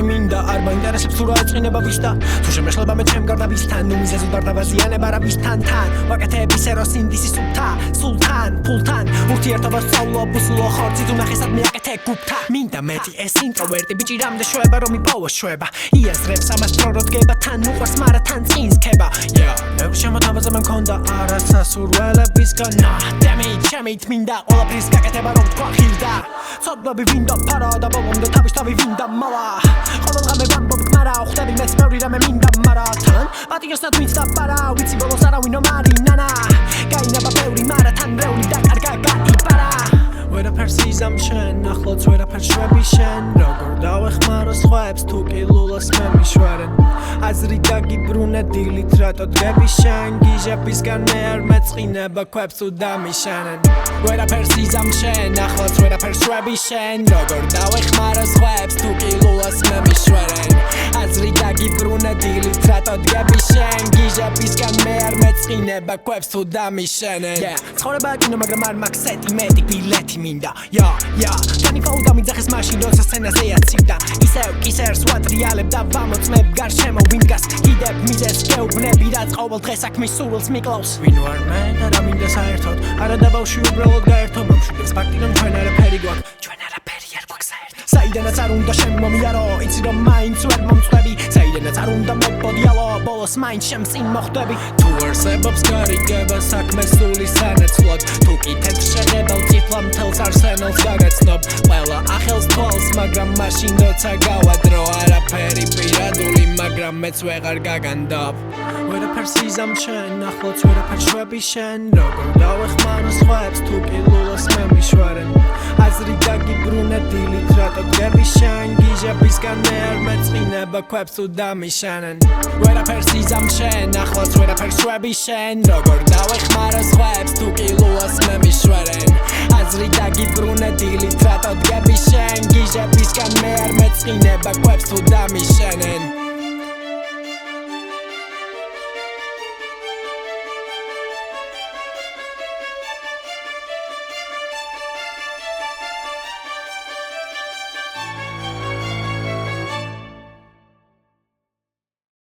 მინდა არ მაინტერესებს თუ რა ეწყინება ვისდა თუ შემეშლება მე ჩემ გარდა ვისთან ნუ მიზეზო დარდაბაზიანება რა ვისთან თან ვაკეთების ეროს ინდისი სულთან ფულთან ურთიერთობა სწავლო ბუსულო ხორცი თუ ნახესად მიაკეთე გუფთა მინდა მეტი ეს ინტროვერტი ბიჭი რამდე შვება რომ იპოვო შვება იაზრებს ამას პროროდგება თან უყვარს მარა თან წინსქება მე შემოთავაზე მე მქონდა არასასურველებისგან ჩემით მინდა ყველაფრის გაკეთება რომ თქვა ხილდა ცოდვები ვინდა ფარა და ბოლომდე თავი ვინდა მალა ყოველდღე ვამბობ გმარა ხვდები მეც ბევრი რამე მინდა მარა თან პატიოსად ვინდა პარა ვიცი ბოლოს არავინო მარინანა გაინება ბევრი მარა თან რეული და კარგა გაიპარა ვერაფერს იზამ შენ ახლაც ვერაფერს შვები შენ როგორ დავეხმარო სხვებს თუ კი ლულას მე მიშვარენ აზრი დაგიბრუნე დილით რატო დგები შენ გიჟებისგან მე არ მეწყინება ქვებს თუ დამიშანენ ვერაფერს იზამ შენ ახლაც ვერაფერს შვები შენ როგორ დავეხმარო სხვებს თუ კი ლულას მე მიშვარენ აზრი დაგიბრუნე დილით რატო დგები შენ გიჟებისგან მე არ მეწყინება ქვებს თუ დამიშანენ ცხოვრება კინო მაგრამ არ მაქვს სეტი მეტი ბილეთი მინდა განიფაულ დამიძახეს მაშინ როცა სცენაზე აცივდა ისევ კისერს ვატრიალებ და ვამოწმებ გარშემო ვინ დგას კიდევ მიზეს გეუბნები რაც ყოველ დღეს აქ მის სურვილს მიკლავს ვინ ვარ მე და რა მინდა საერთოდ არა და ბავშვი უბრალოდ გაერთო მომშვიდებს ფაქტი რომ ჩვენ არაფერი გვაქვს არ გვაქვს საერთოდ საიდანაც არ უნდა შემომიარო იცი რომ მაინც ვერ მომწყვები საიდანაც არ უნდა მოგბოდიალო ბოლოს მაინც შემს წინ მოხვდები თუ არსებობს გარიგება საქმე სული სანაცვლოდ თუ კი თეთრ შეღებავ წიფლა მთელს არსენალს გაგაცნობ ყველა ახელს თვალს მაგრამ მაშინ როცა გავადრო არაფერი პირადული მაგრამ მეც ვეღარ გაგანდობ ვერაფერს იზამ შენ ახლაც ვერაფერს შვები შენ როგორ დავეხმარო სხვებს თუ კი ლულას მე მიშვარენ აზრი დაგიბრუნე დილით რატო დგები შენ გიჟებისგან მე არ მეწყინება ქვებს თუ დამიშანენ ვერაფერს იზამ შენ ახლაც ვერაფერს შვები შენ როგორ დავეხმარო სხვებს თუ კი ლულას მე მიშვარენ აზრი დაგიბრუნე დილით რატო დგები შენ გიჟებისგან მე არ მეწყინება ქვებს თუ დამიშანენ